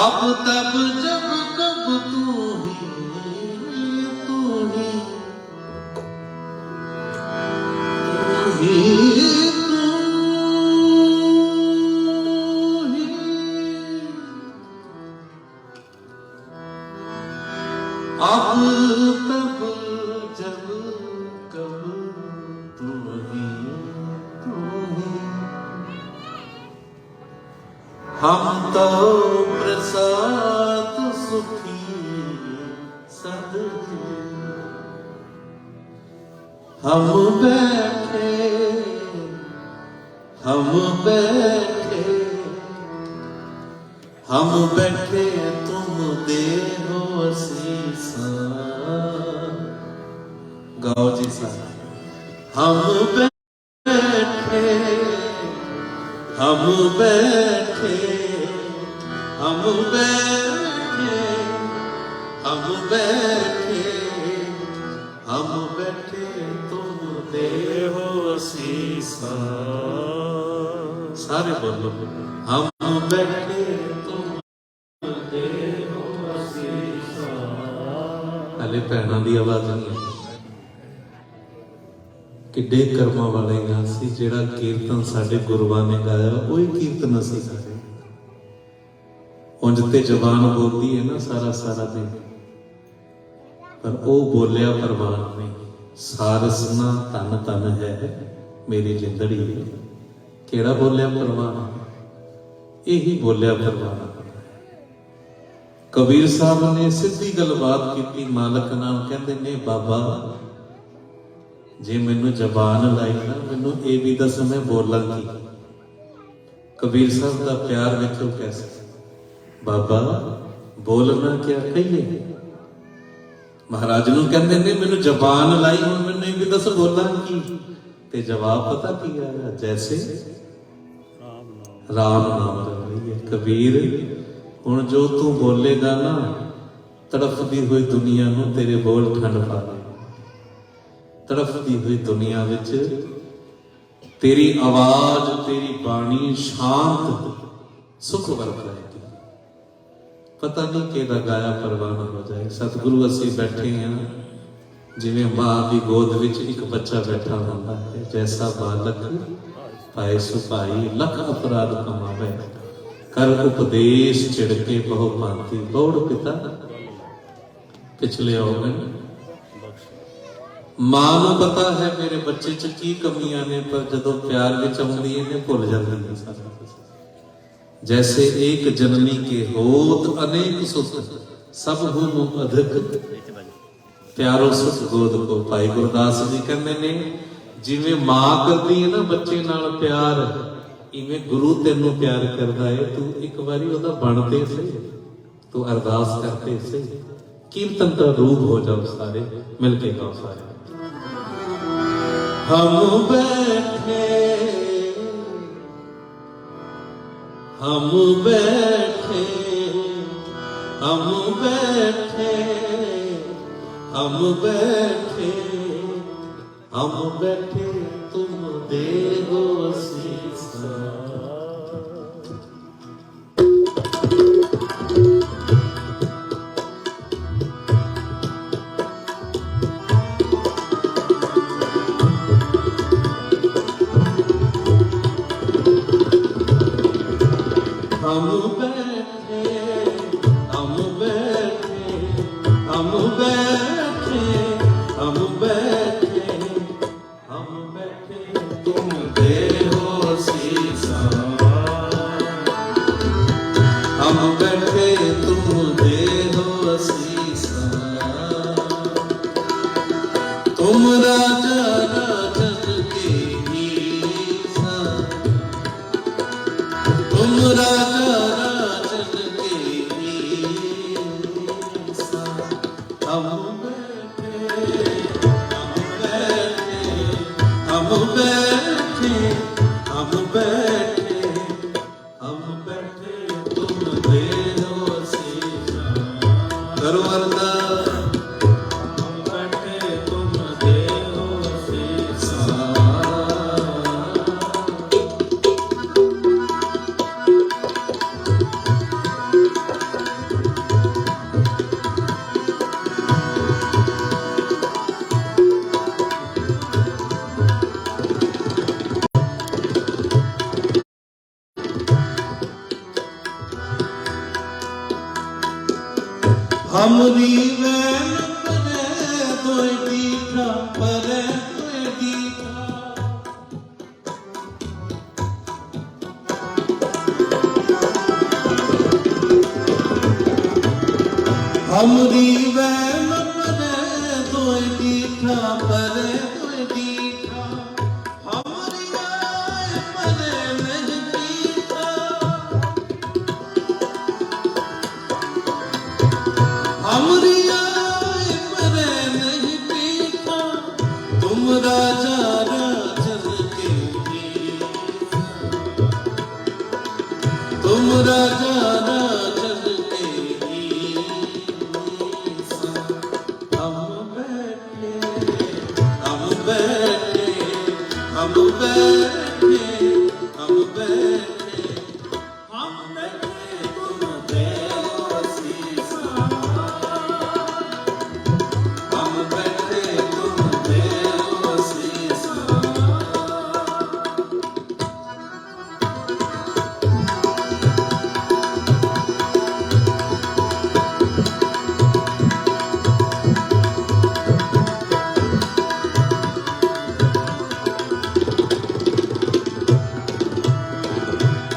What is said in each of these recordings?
अब तब जब कब तू ही अब तब जब कब तू ही हम तो प्रसाद सुखी सदके हम बैठे तुम देहो सीसा। गाओ जी सारा। हम बैठे हम बैठे तुम देहो सीसा। सारे बोलो हम बैठे तुम देहो सीसा। हले भैनों की आवाज नहीं किड्डे कर्मां वाले गा सी जिहड़ा कीर्तन साडे गुरुआं ने गाया वही कीर्तन असीं गाए। उंज ते जबान बोलदी है ना सारा दिन, पर वो बोलिया परवान नहीं। सारसना तन तन है मेरी जिंदड़ी। केड़ा बोलिया परवान? यही बोलिया परवान। कबीर साहब ने सीधी गलबात की मालक नाल, कहते ने बाबा जे मैनू जबान लाई ना मैनू ये भी दस मैं बोला की। कबीर साहब का प्यार देखो कैसे। बाबा बोलना क्या कहिए। महाराज नूं कहंदे ने मैनू जबान लाई हुण मैनू ये भी दस बोला की। ते जवाब पता की आया? जैसे राम नाम रही है। कबीर हुण जो तू बोलेगा ना तड़फदी हुई दुनिया नूं तेरे बोल ठंड पा दे। तड़फदी हुई दुनिया विच तेरी आवाज तेरी बाणी शांत सुख वरताएगी। पता नहीं केदा गाया परवान हो जाए। सतगुरु असीं बैठे हैं जिवें मां की गोद विच एक बच्चा बैठा होंदा है। जैसा बालक पाए सुभाई लख अपराध कमावे। कर उपदेश चिड़के बहु भांति। दौड़ पिता पिछले हो मां नूं पता है मेरे बच्चे च की कमियां ने, पर जदों प्यार विच आउंदी है भुल जांदी है सारा कुछ। जैसे एक जननी के होत अनेक सुख सब हूँ अधिक प्यारो सुख गोद को। भाई गुरदास जी कहते ने जिवें मां करदी है ना बच्चे नाल प्यार, इवें गुरु तेनू प्यार करदा है। तू एक बारी ओदा बनते सही, तू अरदास करते सही। कीर्तन का रूप हो जाओ सारे मिलके गाओ सारे। हम बैठे हम बैठे तुम देहो सीसा। तुम राजा राजन के ईसा। तुम राजा राजन के ईसा। हम बैठे तुम देहो सीसा। करो अरदास। हमरी वैन परे तोय दीठा परे तोय दीठा हमरी वैन परे तोय दीठा परे तोय दीठा हमरी आए परे नहीं दीठा हमरी आए परे नहीं दीठा तुम राजा राजन के तुम राजा राजन के हम बैठे हम बैठे हम बैठे हम बैठे हम बैठे तुम देव शीशा हम बैठे तुम देव शीशा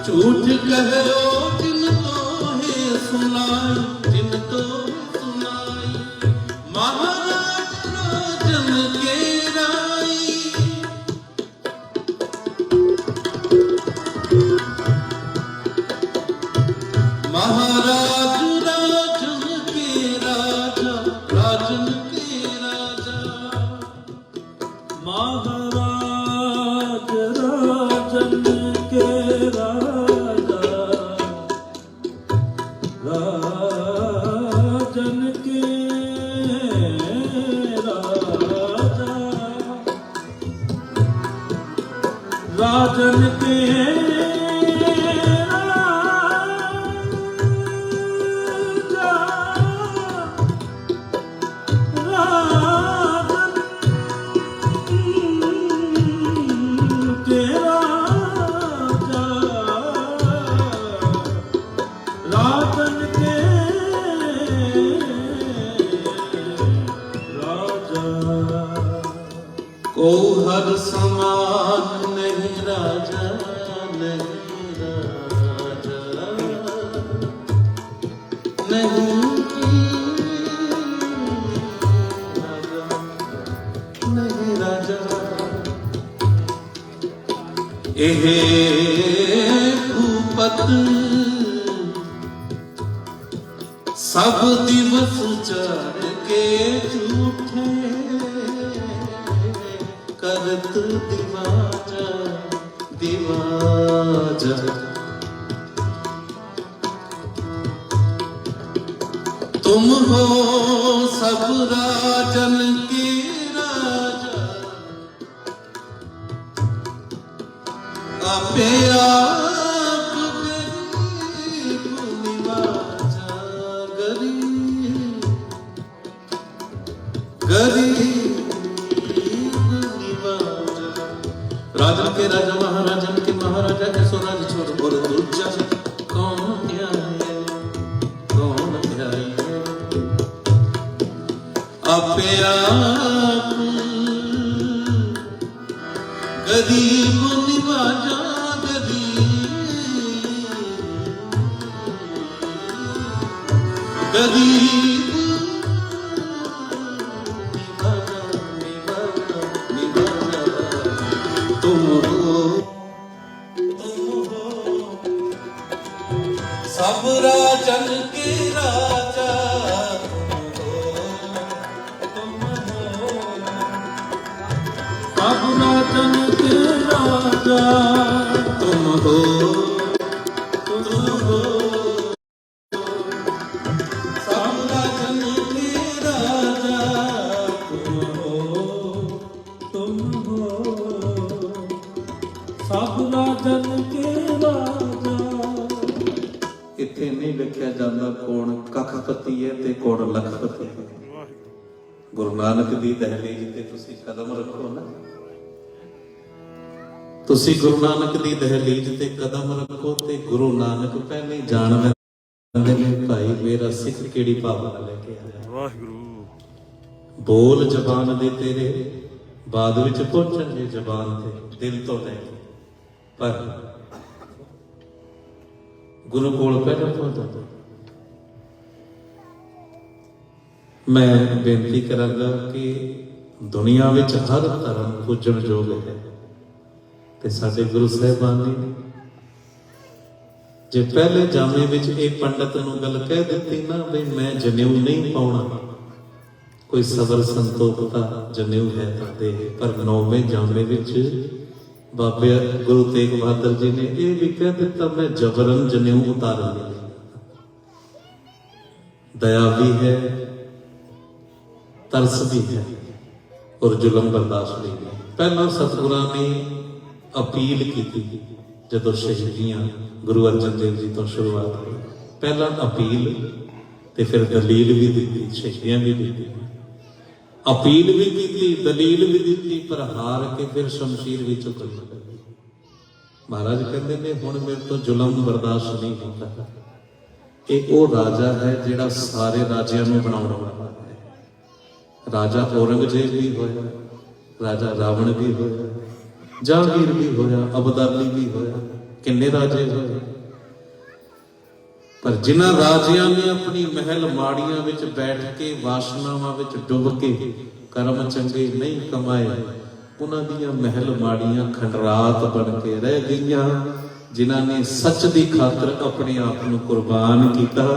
झूठ कहो जिन तो है सुनाई जिन तो है सुनाई महाराज राजन के राई महाराज राजन के राजा राजन के राजा महाराज राजन के राजा राजन के राजा राजन के राजन के राजा को हर समान नहीं राजा नहीं राजा नहीं राजा नहीं राजा एह भूपत सब दिवस चढ़ के झूठे करत दिवाजा दिवाजा तुम हो सब राजन के राजा आपे आप गरीब निवाजा गरीब गरीब निवाजा राजन के राजा महाराजन के महाराजा के स्वराज छोड़ और दूजा कौन ध्याए कौन ध्याए आपे आप गरीब निवाजा गरीब तुम हो सब राजन के राजा सब राजन के राजा तुम हो सब राजन के राजा तुम हो सब राजन के राजा इत्थे नहीं लिखिया जाता कौन कखपति है ते कौन लखपति है गुरु नानक दी दहलीज ते तुसी कदम रखो ना तुसी गुरु नानक दी दहलीज ते कदम रखो ते गुरु नानक पहले जान लेंदे ने भाई मेरा सिख केड़ी भावना लेके आया। वाहिगुरु बोल जबान दे तेरे बाद विच पहुंचणगे जबान ते दिल तो लैके, पर गुरु कोल पहले पहुंचा। मैं बेनती करांगा कि दुनिया विच हर धर्म पूजण योग है ते साडे गुरु साहिबान ने जे पहले जामे विच एक पंडित नूं गल कह दित्ती ना भी मैं जनेऊ नहीं पाउणा, कोई सबर संतोख का जनेऊ है तो दे, पर 9वें जामे विच बाबे गुरु तेग बहादुर जी ने यह भी कह दिता मैं जबरन जनेऊ उतारन लगी। दया भी है, तरस भी है और जुल्म बर्दाश्त भी है। पहला सतगुरां ने अपील की थी जदों शहीदियां गुरु अर्जन देव जी तो शुरुआत हुई, पहला अपील ते फिर दलील भी दी, शहीदियां भी दी, अपील भी की, दलील भी दी, पर हार के फिर शमशीर भी चुक ली। महाराज कहते ने हुण मेरे तो जुल्म बर्दाश्त नहीं होता। एक वो राजा है जिहड़ा सारे राजियां नूं बनाउण वाला है। राजा औरंगजेब भी होया, राजा रावण भी होया, जहांगीर भी होया, अबदाली भी होया, किन्ने राजे होए। पर जिन्हां राजियां ने अपनी महल माड़ियां विच बैठ के वासनावां विच डुब के कर्म चंगे नहीं कमाए, उन्हां दियां महल माड़ियां खंडरात बन के रह गईयां। जिन्हां ने सच दी खातर अपने आप नूं कुर्बान कीता,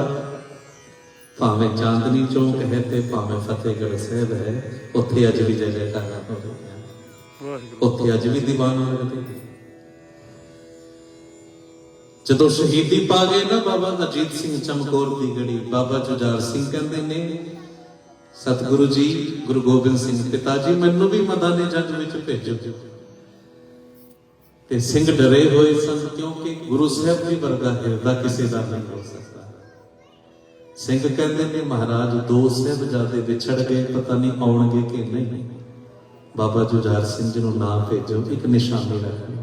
भावें चांदनी चौक है ते भावें फतेहगढ़ साहिब है, उत्थे अज भी जय जयकारा हो रही, उत्थे अज भी दीवान लगदे। जदों शहीदी पा गए ना बाबा अजीत सिंह चमकौर दी गढ़ी, बाबा जुझार सिंह कहंदे ने सतगुरु जी गुरु गोबिंद सिंह पिता जी मैनू भी मैदाने जंग विच भेजो। ते सिंह डरे होए सन क्योंकि गुरु साहब जी वर्गा हिरदा किसी का नहीं हो सकता। सिंह कहते ने महाराज दो साहिबजादे विछड़ गए, पता नहीं आउणगे कि नहीं। बाबा जुझार सिंह जी नूं ना भेजो, एक निशानी रखो।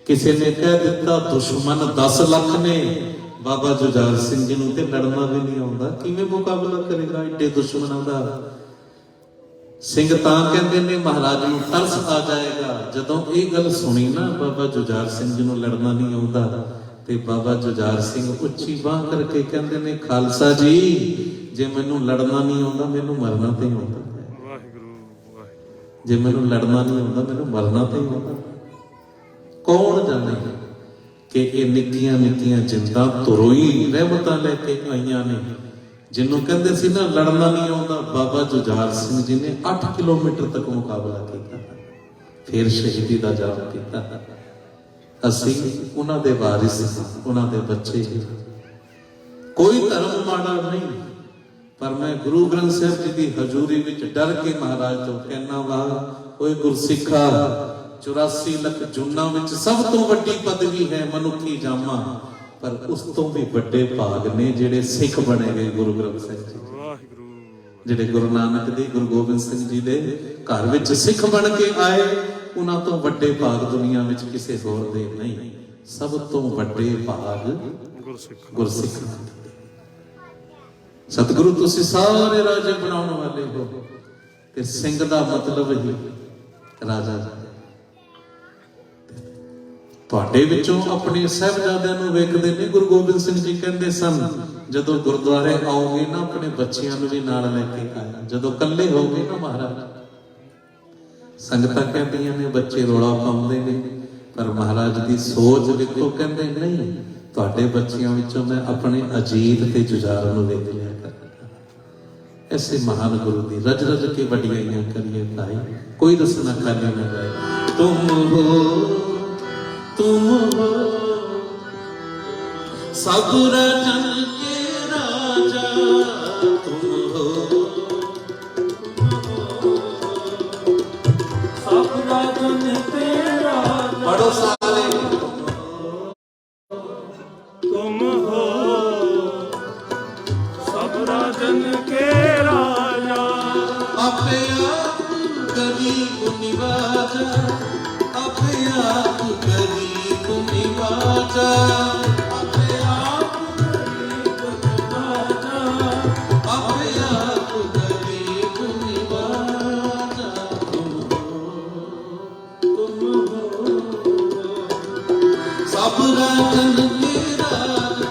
किसी ने कह दिता दुश्मन 10 लाख ने, बाबा जुझार सिंह जी नूं ते लड़ना भी नहीं आउंदा, किवें मुकाबला करेगा एडे दुश्मनां दा। सिंह तां कहंदे ने महाराज नूं तरस आ जाएगा। जदों ये गल सुनी ना बाबा जुझार सिंह जी नूं लड़ना नहीं आउंदा, ते बाबा जुझार सिंह उच्ची बांह करके कहंदे ने खालसा जी जे मैनूं लड़ना नहीं आउंदा मैनूं मरना ते ही आउंदा है। जे मैनूं लड़ना नहीं आउंदा मैनूं मरना ते ही आउंदा। कौन जाने कि ये निक्कियां निक्कियां जिंदा तुरोई रहमतां लैके आईयां ने। जिन्हों कहते सी ना लड़ना नहीं आउंदा, बाबा जुझार सिंह जी ने 8 किलोमीटर तक मुकाबला किया, फिर शहीदी दा जाम किया। असी उन्हां दे वारिस हां, उन्हां दे बच्चे। कोई धर्म माड़ा नहीं, पर मैं गुरु ग्रंथ साहिब जी की हजूरी विच डर के महाराज तो कहना वा, ओए गुरसिखा 84 लख जुन्ना विच सब तो वड्डी पदवी है मनुखी जामा, पर उस तो भी बड़े भाग ने जिहड़े सिख बने गए गुरु ग्रंथ साहिब जी। जिहड़े गुरु नानक दी गुरु गोबिंद सिंह जी दे घर विच सिख बन के आए, उन्हां तो वड्डे भाग दुनिया विच किसे होर दे नहीं। सब तो वड्डे भाग गुरसिख। सतगुरु तुसीं सारे राजे बनाउण वाले हो, ते सिंह दा मतलब ही राजा। ਤੁਹਾਡੇ ਵਿੱਚੋਂ ਆਪਣੇ ਸਾਹਿਬਜ਼ਾਦਿਆਂ ਨੂੰ ਵੇਖਦੇ ਨੇ। ਗੁਰੂ ਗੋਬਿੰਦ ਸਿੰਘ ਜੀ ਕਹਿੰਦੇ ਸਨ ਜਦੋਂ ਗੁਰਦੁਆਰੇ ਆਓਗੇ ਨਾ ਆਪਣੇ ਬੱਚਿਆਂ ਨੂੰ ਵੀ ਨਾਲ ਲੈ ਕੇ ਆਇਆ। ਜਦੋਂ ਇਕੱਲੇ ਹੋਗੇ ਨਾ ਮਹਾਰਾਜ, ਸੰਗਤਾਂ ਕਹਿੰਦੀਆਂ ਨੇ ਬੱਚੇ ਰੌਲਾ ਪਾਉਂਦੇ ਨੇ, ਪਰ ਮਹਾਰਾਜ ਦੀ ਸੋਚ ਵੇਖੋ, ਕਹਿੰਦੇ ਨਹੀਂ ਤੁਹਾਡੇ ਬੱਚਿਆਂ ਵਿੱਚੋਂ ਮੈਂ ਆਪਣੇ ਅਜੀਤ ਤੇ ਜੁਝਾਰ ਨੂੰ ਵੇਖ ਲਿਆ ਕਰਾਂਗਾ। ਐਸੇ ਮਹਾਨ ਗੁਰੂ ਦੀ ਰਜ ਰਜ ਕੇ ਵਡਿਆਈਆਂ ਕਰੀਏ ਭਾਈ, ਕੋਈ ਰਸਨਾ ਖਾਲੀ ਨਾ ਜਾਏ। तुम हो सब राजन के राजा, तुम हो सब राजन के राजा। बड़ो सारे तुम हो सब राजन के राजा। अपने आप गरीब निवाजा, अपने आप गरीब निवाजा, अपने आप गरीब राजन के राजा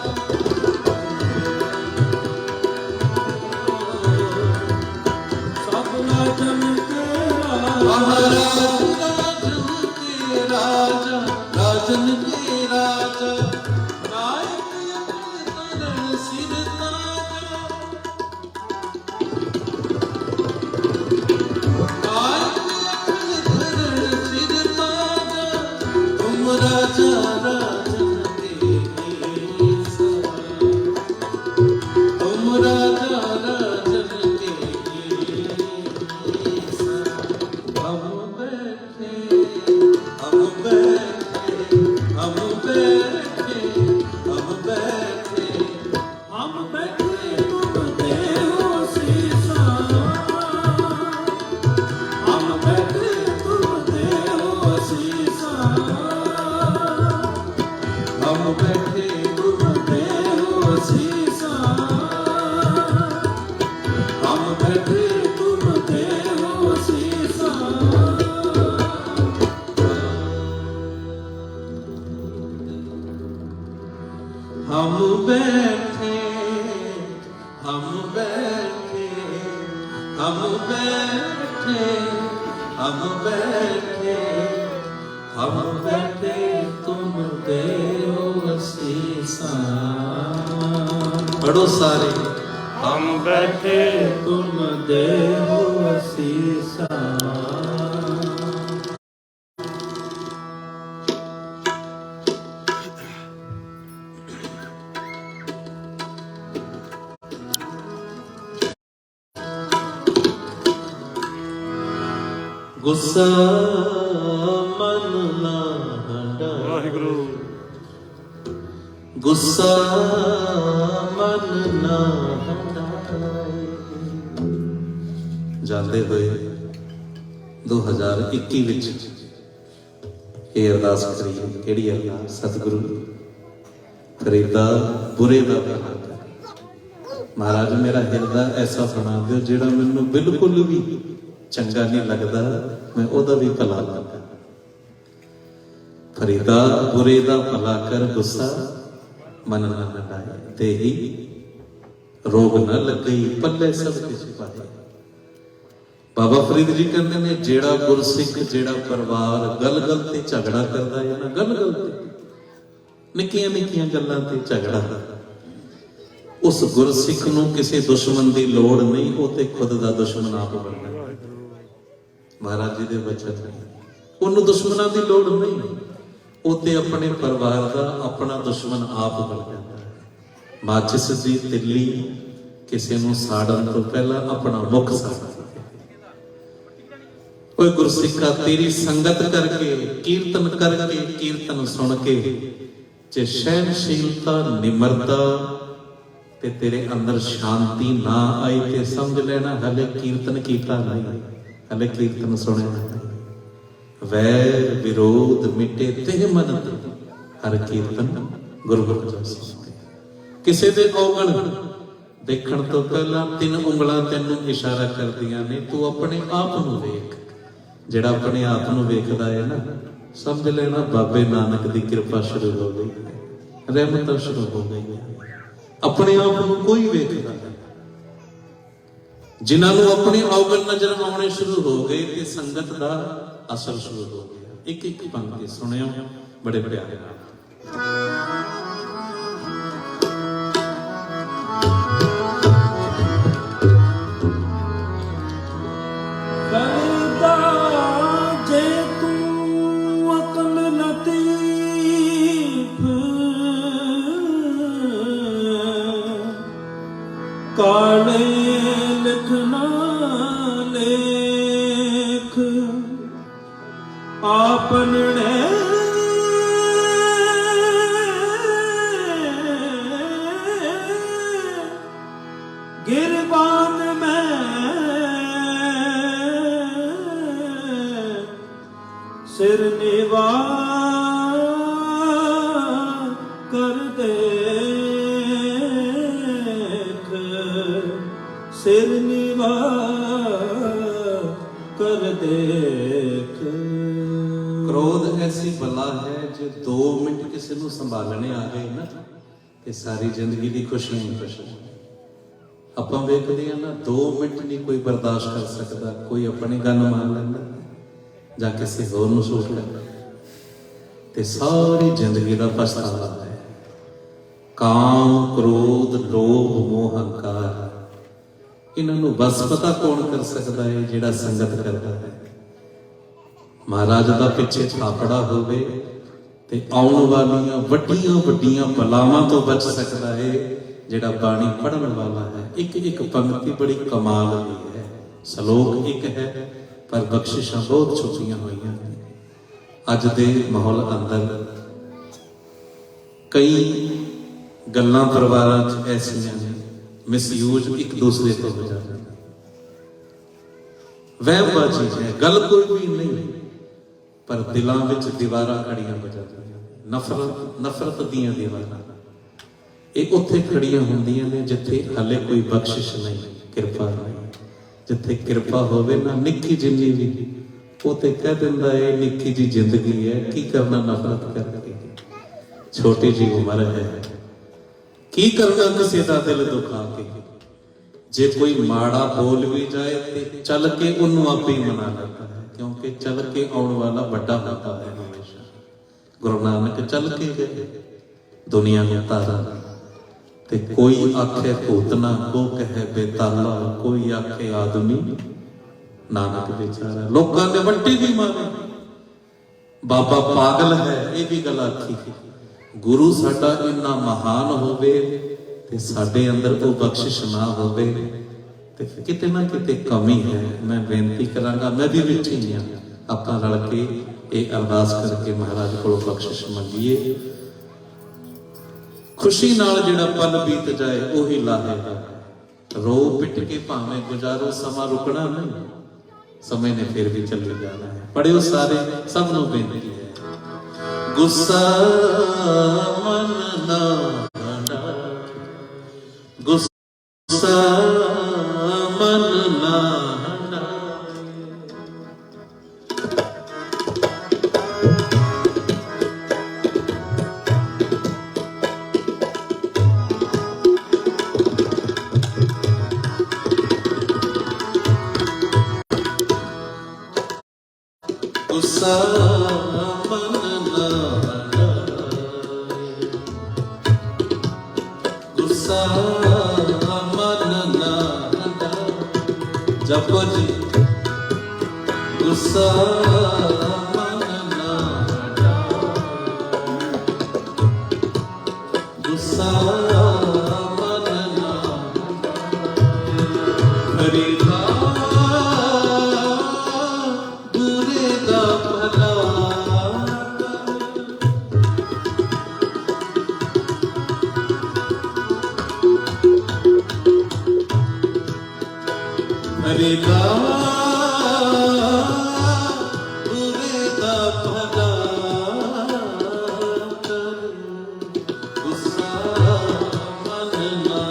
सब राजन के महाराज राजन के राजा राजन के राजा नायक तरण सिर ताजा राजा राजन के तुम राजा राजन के हम बैठे हम बैठे हम बैठे हम बैठे हम बैठे तुम देहो सीसा हम बैठे तुम देहो सीसा हम बैठे तुम देहो सीसा हम बैठे तुम देहो सीसा हम बैठे हम बैठे हम बैठे हम बैठे हम बैठे तुम देहो असीसा पढ़ो सारे हम बैठे तुम देहो सीसा गुस्सा मन ना हटाए ਵਾਹਿਗੁਰੂ गुस्सा मन ना हटाए ਜਾਂਦੇ ਹੋਏ 2021 ਵਿੱਚ ਇਹ ਅਰਦਾਸ ਕਰੀਏ। ਕਿਹੜੀ ਅਰਦਾਸ? ਸਤਿਗੁਰੂ ਫਰੀਦਾ ਬੁਰੇ ਦਾ ਭਲਾ ਕਰ। ਮਹਾਰਾਜ ਮੇਰਾ ਹਿਰਦਾ ਐਸਾ ਬਣਾ ਦਿਓ ਜਿਹੜਾ ਮੈਨੂੰ ਬਿਲਕੁਲ ਵੀ ਚੰਗਾ ਨਹੀਂ ਲੱਗਦਾ, ਮੈਂ ਉਹਦਾ ਵੀ ਭਲਾ ਕਰਾਂ। ਫਰੀਦਾ ਬੁਰੇ ਦਾ ਭਲਾ ਕਰ, ਗੁੱਸਾ ਮਨ ਨਾ ਹਟਾਏ, ਦੇਹੀ ਰੋਗ ਨਾ ਲੱਗਈ, ਪੱਲੇ ਸਭ ਕੁਝ ਪਾਏ। ਬਾਬਾ ਫਰੀਦ ਜੀ ਕਹਿੰਦੇ ਨੇ ਜਿਹੜਾ ਗੁਰਸਿੱਖ, ਜਿਹੜਾ ਪਰਿਵਾਰ ਗੱਲ-ਗੱਲ ਤੇ ਝਗੜਾ ਕਰਦਾ ਹੈ ਨਾ, ਗੱਲ-ਗੱਲ ਤੇ ਨਿੱਕੀਆਂ-ਨਿੱਕੀਆਂ ਗੱਲਾਂ ਤੇ ਝਗੜਾ, ਉਸ ਗੁਰਸਿੱਖ ਨੂੰ ਕਿਸੇ ਦੁਸ਼ਮਣ ਦੀ ਲੋੜ ਨਹੀਂ, ਉਹ ਤੇ ਖੁਦ ਦਾ ਦੁਸ਼ਮਣ ਆਪ ਬਣਦਾ। ਮਹਾਰਾਜ ਜੀ ਦੇ ਬਚਨ ਨੇ, ਉਹਨੂੰ ਦੁਸ਼ਮਣਾਂ ਦੀ ਲੋੜ ਨਹੀਂ, ਉਹ ਤੇ ਆਪਣੇ ਪਰਿਵਾਰ ਦਾ ਆਪਣਾ ਦੁਸ਼ਮਣ ਆਪ ਬਣ ਜਾਂਦਾ ਹੈ। ਮਾਚਿਸ ਦੀ ਤਿੱਲੀ ਕਿਸੇ ਨੂੰ ਸਾੜਨ ਤੋਂ ਪਹਿਲਾਂ ਆਪਣਾ ਮੁਖ ਸਾੜ। ਓਏ ਗੁਰਸਿੱਖਾ, ਤੇਰੀ ਸੰਗਤ ਕਰਕੇ, ਕੀਰਤਨ ਕਰਕੇ, ਕੀਰਤਨ ਸੁਣ ਕੇ ਜੇ ਸਹਿਨਸ਼ੀਲਤਾ, ਨਿਮਰਤਾ ਤੇ ਤੇਰੇ ਅੰਦਰ ਸ਼ਾਂਤੀ ਨਾ ਆਈ ਤੇ ਸਮਝ ਲੈਣਾ ਹਲੇ ਕੀਰਤਨ ਕੀਤਾ ਨਹੀਂ, ਹਲੇ ਕੀਰਤਨ ਸੁਣਿਆ ਨਹੀਂ। ਵੈਰ ਵਿਰੋਧ ਮਿਟੇ ਤਿਹ ਮਨ ਤੇ, ਹਰ ਕੀਰਤਨ ਗੁਰੂ ਗੋਬਿੰਦ ਸਿੰਘ। ਕਿਸੇ ਦੇ ਔਗਣ ਦੇਖਣ ਤੋਂ ਪਹਿਲਾਂ 3 ਉਂਗਲਾਂ ਤੈਨੂੰ ਇਸ਼ਾਰਾ ਕਰਦੀਆਂ ਨੇ, ਤੂੰ ਆਪਣੇ ਆਪ ਨੂੰ ਵੇਖ। ਜਿਹੜਾ ਆਪਣੇ ਆਪ ਨੂੰ ਵੇਖਦਾ ਹੈ ਨਾ, ਸਮਝ ਲੈਣਾ ਬਾਬੇ ਨਾਨਕ ਦੀ ਕਿਰਪਾ ਸ਼ੁਰੂ ਹੋ ਗਈ, ਰਹਿਮਤਾਂ ਸ਼ੁਰੂ ਹੋ ਗਈਆਂ। ਆਪਣੇ ਆਪ ਨੂੰ ਕੋਈ ਵੇਖਦਾ ਨਹੀਂ। ਜਿਨ੍ਹਾਂ ਨੂੰ ਆਪਣੇ ਔਗਣ ਨਜ਼ਰ ਆਉਣੇ ਸ਼ੁਰੂ ਹੋ ਗਏ ਤੇ ਸੰਗਤ ਦਾ ਅਸਰ ਸ਼ੁਰੂ ਹੋ ਗਿਆ। ਇੱਕ ਇੱਕ ਪੰਕਤੀ ਸੁਣਿਓ ਬੜੇ ਪਿਆਰੇ ਨਾਲ। ਫਰੀਦਾ ਜੇ ਤੂੰ ਅਕਲ ਲਤੀਫ, ਕਾਲੇ ਲਿਖਣਾ ਲੇਖ, ਆਪਨੇ ਗਿਰਬਾਨ ਮੈਂ ਸਿਰ ਨਿਵਾ ਕਰ ਦੇਖ, ਸਿਰ ਨਿਵਾ ਕਰ ਦੇਖ। ਕ੍ਰੋਧ ਐਸੀ ਬਲਾ ਹੈ ਜੇ 2 ਮਿੰਟ ਕਿਸੇ ਨੂੰ ਸੰਭਾਲਣੇ ਆ ਗਏ ਨਾ ਤੇ ਸਾਰੀ ਜ਼ਿੰਦਗੀ ਦੀ ਖੁਸ਼ੀਆਂ ਹੀ ਖੁਸ਼ੀਆਂ। ਆਪਾਂ ਵੇਖਦੇ ਆ ਨਾ 2 ਮਿੰਟ ਨਹੀਂ ਕੋਈ ਬਰਦਾਸ਼ਤ ਕਰ ਸਕਦਾ, ਕੋਈ ਆਪਣੀ ਗੱਲ ਮੰਨ ਲੈਂਦਾ ਜਾਂ ਕਿਸੇ ਹੋਰ ਨੂੰ ਸੋਚ ਲੈਂਦਾ ਤੇ ਸਾਰੀ ਜ਼ਿੰਦਗੀ ਦਾ ਪਛਤਾਵਾ ਹੈ। ਕਾਮ, ਕ੍ਰੋਧ, ਲੋਭ, ਮੋਹ, ਹੰਕਾਰ, ਇਹਨਾਂ ਨੂੰ ਬਸ ਪਤਾ ਕੌਣ ਕਰ ਸਕਦਾ ਹੈ? ਜਿਹੜਾ ਸੰਗਤ ਕਰਦਾ ਹੈ। ਮਹਾਰਾਜ ਦਾ ਪਿੱਛੇ ਥਾਪੜਾ ਹੋਵੇ ਤੇ ਆਉਣ ਵਾਲੀਆਂ ਵੱਡੀਆਂ ਵੱਡੀਆਂ ਬਲਾਵਾਂ ਤੋਂ ਬਚ ਸਕਦਾ ਹੈ ਜਿਹੜਾ ਬਾਣੀ ਪੜ੍ਹਨ ਵਾਲਾ ਹੈ। ਇੱਕ ਇੱਕ ਪੰਕਤੀ ਬੜੀ ਕਮਾਲ ਦੀ ਹੈ, ਸ਼ਲੋਕ ਇੱਕ ਹੈ ਪਰ ਬਖਸ਼ਿਸ਼ਾਂ ਬਹੁਤ ਛੁਪੀਆਂ ਹੋਈਆਂ ਨੇ। ਅੱਜ ਦੇ ਮਾਹੌਲ ਅੰਦਰ ਕਈ ਗੱਲਾਂ ਪਰਿਵਾਰਾਂ 'ਚ ਐਸੀਆਂ ਨੇ, ਮਿਸਯੂਜ ਇੱਕ ਦੂਸਰੇ ਤੋਂ ਹੋ ਜਾਂਦਾ। ਵਹਿਮਬਾਜ਼ੀ ਹੈ, ਗੱਲ ਕੋਈ ਵੀ ਨਹੀਂ, ਪਰ ਦਿਲਾਂ ਵਿੱਚ ਦੀਵਾਰਾਂ ਖੜੀਆਂ ਹੋ ਜਾਂਦੀਆਂ। ਨਫ਼ਰਤ ਦੀਆਂ ਦੀਵਾਰਾਂ ਇਹ ਉੱਥੇ ਖੜੀਆਂ ਹੁੰਦੀਆਂ ਨੇ ਜਿੱਥੇ ਹਾਲੇ ਕੋਈ ਬਖਸ਼ਿਸ਼ ਨਹੀਂ, ਕਿਰਪਾ ਨਹੀਂ। ਜਿੱਥੇ ਕਿਰਪਾ ਹੋਵੇ ਨਾ, ਨਿੱਕੀ ਜਿੰਨੀ ਵੀ, ਉਹ ਤੇ ਕਹਿ ਦਿੰਦਾ ਹੈ ਨਿੱਕੀ ਜੀ ਜ਼ਿੰਦਗੀ ਹੈ, ਕੀ ਕਰਨਾ ਨਫ਼ਰਤ ਕਰਕੇ, ਛੋਟੀ ਜੀ ਉਮਰ ਹੈ, ਕੀ ਕਰਨਾ ਕਿਸੇ ਦਾ ਦਿਲ ਦੁਖਾ ਕੇ। ਜੇ ਕੋਈ ਮਾੜਾ ਬੋਲ ਵੀ ਜਾਏ ਤੇ ਚੱਲ ਕੇ ਉਹਨੂੰ ਆਪੇ ਹੀ ਮਨਾ ਲੈਂਦਾ ਹੈ, ਕਿਉਂਕਿ ਚੱਲ ਕੇ ਆਉਣ ਵਾਲਾ ਵੱਡਾ ਹੁੰਦਾ ਹੈ ਹਮੇਸ਼ਾ। ਗੁਰੂ ਨਾਨਕ ਚੱਲ ਕੇ ਗਏ ਦੁਨੀਆ ਨੂੰ ਤਾਰਾ, ਤੇ ਕੋਈ ਆਖੇ ਭੂਤਨਾ, ਕੋ ਕਹੇ ਬੇਤਾਲਾ, ਕੋਈ ਆਖੇ ਆਦਮੀ ਨਾਨਕ ਵਿਚਾਰਾ। ਲੋਕਾਂ ਦੇ ਵੱਟੀ ਵੀ ਮਾਰੇ, ਬਾਬਾ ਪਾਗਲ ਹੈ, ਇਹ ਵੀ ਗੱਲ ਆਖੀ। ਗੁਰੂ ਸਾਡਾ ਇੰਨਾ ਮਹਾਨ ਹੋਵੇ ਤੇ ਸਾਡੇ ਅੰਦਰ ਉਹ ਬਖਸ਼ਿਸ਼ ਨਾ ਹੋਵੇ ਤੇ ਕਿਤੇ ਨਾ ਕਿਤੇ ਕਮੀ ਹੈ। ਮੈਂ ਬੇਨਤੀ ਕਰਾਂਗਾ, ਮੈਂ ਵੀ ਵਿੱਚ ਹੀ ਹਾਂ, ਆਪਾਂ ਰਲ ਕੇ ਇਹ ਅਰਦਾਸ ਕਰਕੇ ਮਹਾਰਾਜ ਕੋਲੋਂ ਬਖਸ਼ਿਸ਼ ਮੰਗੀਏ। ਖੁਸ਼ੀ ਨਾਲ ਜਿਹੜਾ ਪਲ ਬੀਤ ਜਾਏ ਉਹੀ ਲਾਹੇਗਾ। ਰੋ ਪਿੱਟ ਕੇ ਭਾਵੇਂ ਗੁਜ਼ਾਰੋ, ਸਮਾਂ ਰੁਕਣਾ ਨਹੀਂ, ਸਮੇਂ ਨੇ ਫਿਰ ਵੀ ਚੱਲੇ ਜਾਣਾ ਹੈ। ਪੜਿਓ ਸਾਰੇ, ਸਭ ਨੂੰ ਬੇਨਤੀ ਹੈ। ਗੁੱਸਾ ਮਨ ਨਾ ਹਟਾ, ਗੁੱਸਾ ਮਨ ਨਾ ਹਟਾ, ਗੁੱਸਾ ਮਨ ਨਾ ਹਟਾਏ, ਗੁੱਸਾ ਮਨ ਨਾ ਹਟਾਏ। ਜਪੋ ਜੀ, ਗੁੱਸਾ ਮਨ ਨਾ ਹਟਾਏ, ਗੁੱਸਾ ਮਨ ਨਾ ਹਟਾਏ। ਹਰੀ ਹਰੇ ਦਾ ਬੁਰੇ ਦਾ ਭਲਾ ਕਰ, ਗੁੱਸਾ ਮਨ ਨਾ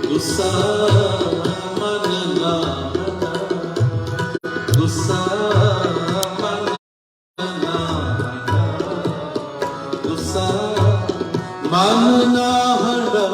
ਗੁੱਸਾ ਮਨ ਨਾ ਗੁੱਸਾ ਮਨ ਨਾ ਗੁੱਸਾ ਮਨ ਨਾ ਹਟਾ।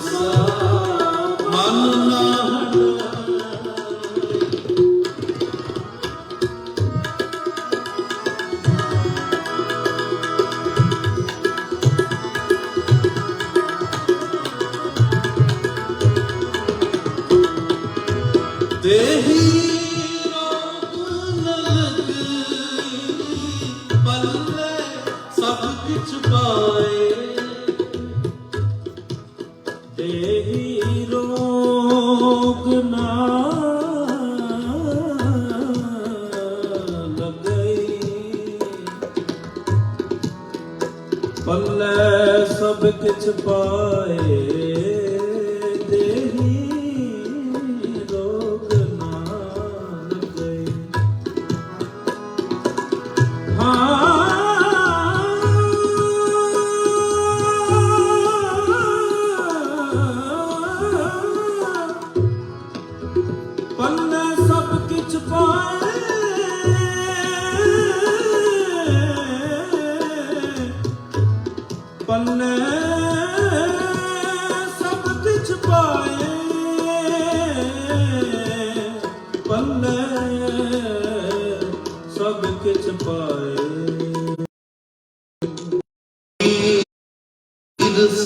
ਗੁੱਸਾ ਮਨ ਨਾ ਹਟਾਏ। ਦੇਹੀ ਰੋਗ ਨ ਲੱਗੀ ਪੱਲੇ ਸਭ ਕੁਛ ਪਾਏ। ਦੇਹੀ ਰੋਗ ਨਾ ਲੱਗਈ ਪੱਲੇ ਸਭ ਕਿਛ ਪਾਏ। ਦੇਹੀ ਰੋਗ ਨਾ ਲੱਗਈ। ਪੱਲੇ ਸਭ ਕਿਛ ਪਾਏ। ਪੱਲੇ ਸਭ ਕਿਛ ਪਾਏ। ਪੱਲੇ ਸਭ ਕਿਛ ਪਾਏ।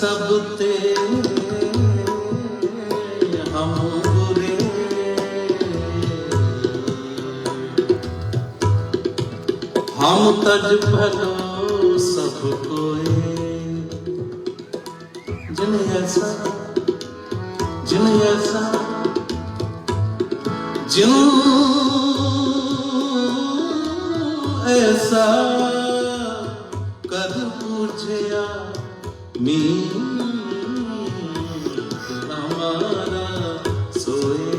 ਸਭ ਤੇ ਹਮ ਬੁਰੇ ਹਮ ਤਜ ਭਲੋ ਸਭ ਕੋਏ। ਜਿਨ ਐਸਾ ਜਿਨ ਐਸਾ ਕਰ ਪੁੱਛਿਆ ਮੀ हमारा सोए।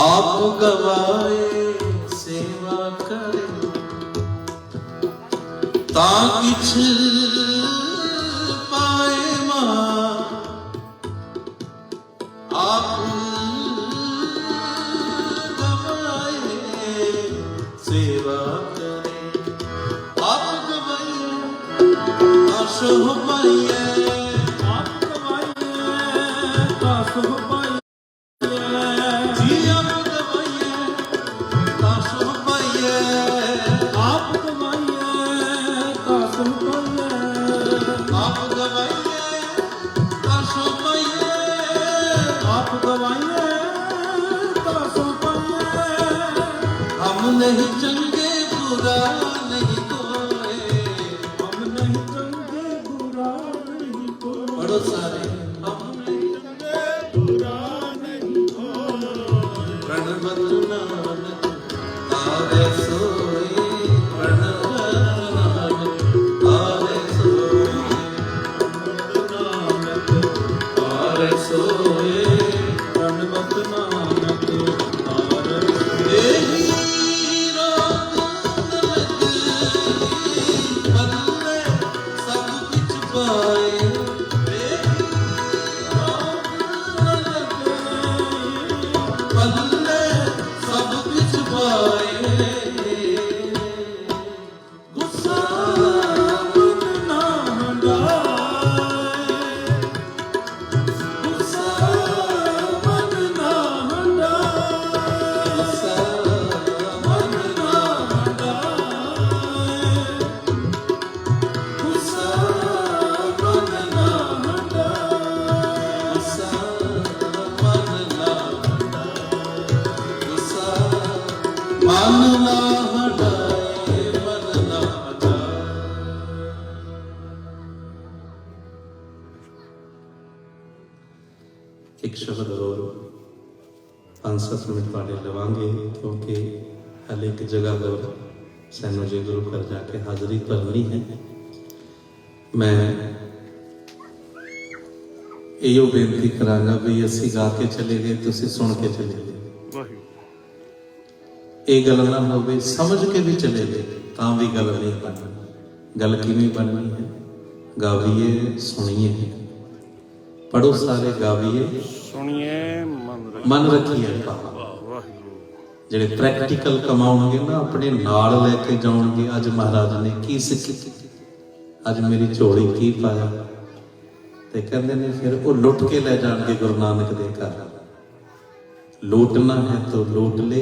आप गवाए सेवा करे ता किछ पाए मां। आप गवाए सेवा करे आप गवाए आशो पाइए। हम नहीं चंगे बुरा नहीं कोई। हम नहीं चंगे बुरा नहीं कोई। बड़ो सारे हम नहीं चंगे बुरा नहीं कोई। प्रणवत नानक आवे सोई। प्रणवत नानक आवे सोई। नानक आवे सोई। प्रणवत नानक आरे। देही रोग न लगी पल्ले सब कुछ पाए। देही रोग न लगी पल्ले सब कुछ पाए। गुस्सा मन ना हटाए। गुस्सा मन ना हटाए। गुस्सा मन ना हटाए। गुस्सा मन ना हटाए। गुस्सा मन ना गुस्सा मन ना हटाए। मन ना हटाए। एक शब्द और 5-7 मिनट वाले लवांगे क्योंकि हल एक जगह पर सैनो जी गुरु घर जाके हाजिरी भरनी है। मैं ਇਹੋ ਬੇਨਤੀ ਕਰਾਂਗਾ ਵੀ ਅਸੀਂ ਗਾ ਕੇ ਚਲੇ ਗਏ ਤੁਸੀਂ ਸੁਣ ਕੇ ਚਲੇ ਗਏ। ਇਹ ਗੱਲ ਨਾ ਹੋਵੇ ਸਮਝ ਕੇ ਵੀ ਚਲੇ ਗਏ ਤਾਂ ਵੀ ਗੱਲ ਨਹੀਂ ਬਣਨੀ। ਗੱਲ ਕਿਵੇਂ ਬਣਨੀ ਹੈ? ਗਾਵੀਏ ਸੁਣੀਏ ਪੜੋ ਸਾਰੇ ਗਾਵੀਏ ਸੁਣੀਏ ਮਨ ਰੱਖੀਏ। ਜਿਹੜੇ ਪ੍ਰੈਕਟੀਕਲ ਕਮਾਉਣਗੇ ਨਾ ਆਪਣੇ ਨਾਲ ਲੈ ਕੇ ਜਾਣਗੇ। ਅੱਜ ਮਹਾਰਾਜ ਨੇ ਕੀ ਸਿੱਖੀ, ਅੱਜ ਮੇਰੀ ਝੋਲੀ ਕੀ ਪਾਇਆ, ਤੇ ਕਹਿੰਦੇ ਨੇ ਫਿਰ ਉਹ ਲੁੱਟ ਕੇ ਲੈ ਜਾਣਗੇ ਗੁਰੂ ਨਾਨਕ ਦੇ ਘਰ। ਲੂਟਣਾ ਹੈ ਤੋ ਲੂਟ ਲੈ,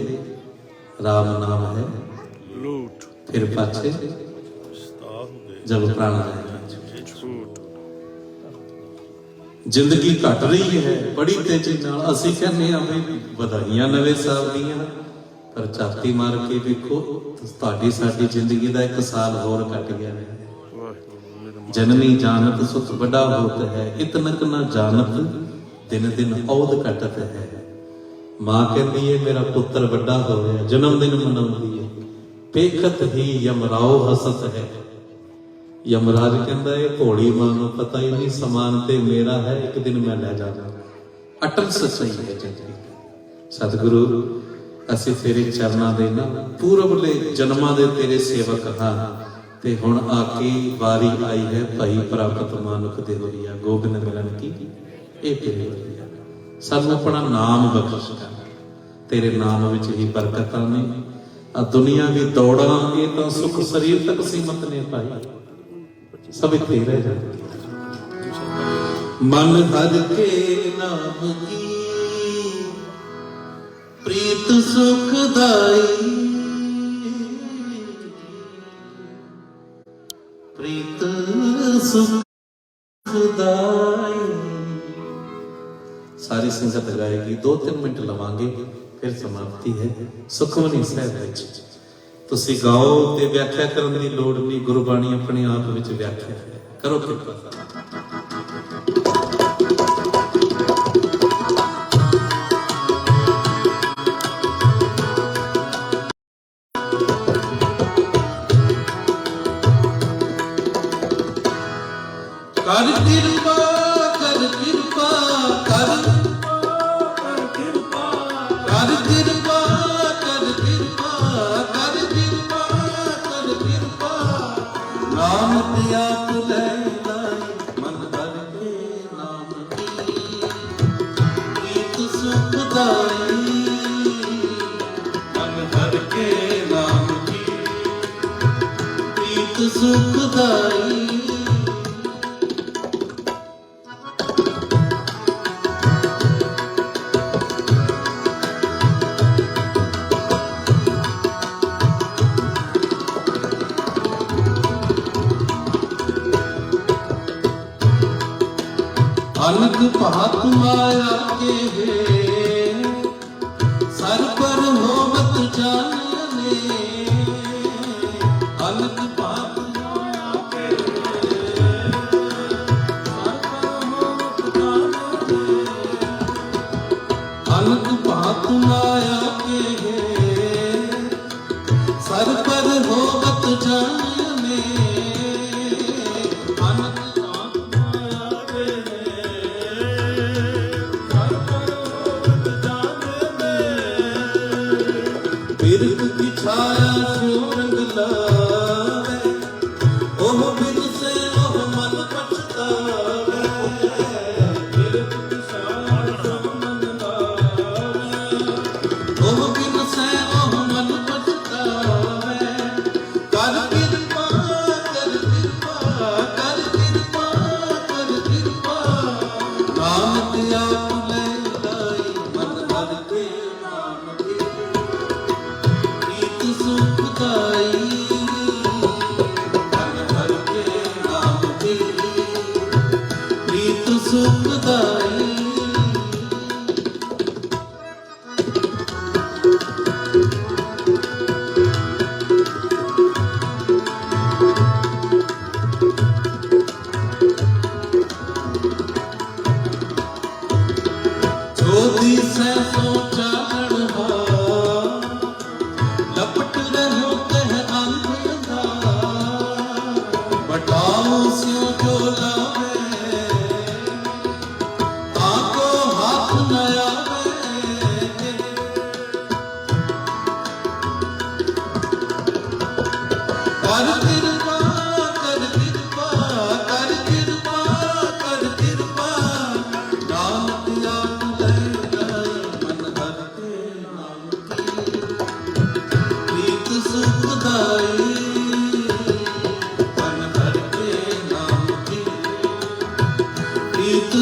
ਰਾਮ ਨਾਮ ਹੈ लूट ਫਿਰ ਪਾਛੇ ਜਬ ਪ੍ਰਾਣ ਜਾਏ। छूट ਜ਼ਿੰਦਗੀ ਘਟ ਰਹੀ ਹੈ ਬੜੀ ਤੇਜ਼ੀ ਨਾਲ। ਅਸੀਂ ਕਹਿੰਦੇ ਹਾਂ ਵੀ ਵਧਾਈਆਂ ਨਵੇਂ ਸਾਲ ਦੀਆਂ, ਪਰ ਝਾਤੀ ਮਾਰ ਕੇ ਵੇਖੋ ਤੁਹਾਡੀ ਸਾਡੀ ਜ਼ਿੰਦਗੀ ਦਾ 1 ਸਾਲ ਹੋਰ ਘਟ ਗਿਆ ਹੈ। ਜਨਨੀ ਜਾਣਤ ਸੁਖ ਵੱਡਾ ਹੋਤ ਹੈ, ਇਤਨਕ ਨਾ ਜਾਣਤ ਦਿਨ ਦਿਨ ਔਧ ਘਟਤ ਹੈ। ਮਾਂ ਕਹਿੰਦੀ ਹੈ ਮੇਰਾ ਪੁੱਤਰ ਵੱਡਾ ਹੋ ਗਿਆ, ਜਨਮ ਦਿਨ ਮਨਾਉਂਦੀ ਹੈ। ਪੇਖਤ ਹੀ ਯਮਰਾਓ ਹਸਤ ਹੈ। ਯਮਰਾਜ ਕਹਿੰਦਾ ਇਹ ਭੋਲੀ ਮਾਂ ਨੂੰ ਪਤਾ ਹੀ ਨਹੀਂ ਸਮਾਨ ਤੇ ਮੇਰਾ ਹੈ, ਇੱਕ ਦਿਨ ਮੈਂ ਲੈ ਜਾਵਾਂਗਾ। ਅਟਲ ਸੱਚਾਈ ਹੈ ਜ਼ਿੰਦਗੀ। ਸਤਿਗੁਰੂ ਅਸੀਂ ਤੇਰੇ ਚਰਨਾਂ ਦੇ ਨਾ ਪੂਰਬਲੇ ਜਨਮਾਂ ਦੇ ਤੇਰੇ ਸੇਵਕ ਹਾਂ, ਤੇ ਹੁਣ ਆ ਕੇ ਵਾਰੀ ਆਈ ਹੈ ਭਾਈ ਪ੍ਰਾਪਤ ਮਾਨੁਖ ਦੇ ਹੋਰੀਆ ਗੋਬਿੰਦ ਮਿਲਨ ਕੀ ਇਹ ਤੇਰੀ ਵਾਰੀ ਹੈ। ਸਾਨੂੰ ਆਪਣਾ ਨਾਮ ਬਖਸ਼ ਕਰ, ਤੇਰੇ ਨਾਮ ਵਿੱਚ ਹੀ ਬਰਕਤਾਂ ਨੇ। ਆ ਦੁਨੀਆ ਦੀ ਦੌੜਾਂ ਇਹ ਤਾਂ ਸੁਖ ਸਰੀਰ ਤੱਕ ਸੀਮਤ ਨੇ ਭਾਈ, ਸਭ ਇੱਥੇ ਰਹਿ ਜਾਂਦੇ। ਮਨ ਹਰ ਕੇ ਨਾਮ ਕੀ ਪ੍ਰੀਤ ਸੁਖਦਾਈ, ਪ੍ਰੀਤ ਸੁਖਦਾਈ। ਸਾਰੀ ਸੰਗਤ ਗਾਏਗੀ, 2-3 ਮਿੰਟ ਲਵਾਂਗੇ ਫਿਰ ਸਮਾਪਤੀ ਹੈ। ਸੁਖਮਨੀ ਸਾਹਿਬ ਵਿੱਚ ਤੁਸੀਂ ਗਾਓ ਤੇ ਵਿਆਖਿਆ ਕਰਨ ਦੀ ਲੋੜ ਨਹੀਂ, ਗੁਰਬਾਣੀ ਆਪਣੇ ਆਪ ਵਿੱਚ ਵਿਆਖਿਆ ਹੈ। ਕਰੋ ਕਿਰਪਾ। ਕਰ ਕਿਰਪਾ ਕਰ ਕਿਰਪਾ ਕਰ ਕਿਰਪਾ ਕਰ ਕਿਰਪਾ ਕਰ ਕਿਰਪਾ ਕਰ ਕਿਰਪਾ ਕਰ ਕਿਰਪਾ। ਨਾਮ ਤੇ ਆਪ ਲੈ ਲਾਈ ਮਨ ਹਰ ਕੇ ਨਾਮ ਕੀ ਪ੍ਰੀਤ ਸੁਖਦਾਈ, ਮਨ ਹਰ ਕੇ ਨਾਮ ਕੀ ਪ੍ਰੀਤ ਸੁਖਦਾਈ। ਅਨਕ ਭਾਤ ਮਾਇਆ ਕੇ ਹੈ, ਸਰ ਪਰ ਹੋਵਤ ਜਾਣੇ। ਅਨਕ ਭਾਤ ਮਾਇਆ ਕੇ ਹੈ, ਸਰ ਪਰ ਹੋਵਤ ਜਾਣੇ। ਅਨਕ ਭਾਤ ਮਾਇਆ ਕੇ ਹੈ, ਸਰ ਪਰ ਹੋਵਤ ਜਾਣੇ। ਬਿਰਖ ਕੀ ਛਾਇਆ ਸਿਉ ਰੰਗ ਲਾਵੇ, ਉਹ ਬਿਨ ਸੇ ਉਹ ਮਨ ਪਛਤਾਵੇ। ਬਿਰਖ ਕੀ ਛਾਇਆ ਸਿਉ ਰੰਗ ਲਾਵੇ, ਉਹ ਬਿਨ ਸੇ ਉਹ ਮਨ ਪਛਤਾਵੇ। ਕਰ ਕਿਰਪਾ ਕਰ ਕਿਰਪਾ ਕਰ ਕਿਰਪਾ ਕਰ ਕਿਰਪਾ। ਨਾਮ ਤੇ ਆਪ ਲੈ ਲਾਈ ਮਨ ਹਰ ਕੇ ਨਾਮ ਕੀ ਪ੍ਰੀਤ ਸੁਖਦਾਈ, ਮਨ ਹਰ ਕੇ ਨਾਮ ਕੀ ਪ੍ਰੀਤ ਸੁਖਦਾਈ। ਜੋਤੀ ਸੈ ਸੋ ਚਾਨਣ ਹਾ, ਲਪਟ ਰਹੋ ਕਹਿ ਅੰਧਾ। ਬਟਾਓ ਸਿਉ ਜੋ ਲਾਵੇ, ਤਾਕੋ ਹੱਥ ਨ ਆਵੇ। ਕਰ ਕਿਰਪਾ ਕਰ ਕਿਰਪਾ ਕਰ ਕਿਰਪਾ ਕਰ ਕਿਰਪਾ। ਨਾਨਕ ਆਪ ਲੈ ਲਾਈ ਮਨ ਹਰ ਕੇ ਨਾਮ ਕੀ ਪ੍ਰੀਤ ਸੁਖਦਾਈ, ਮਨ ਹਰ ਕੇ ਨਾਮ ਕੀ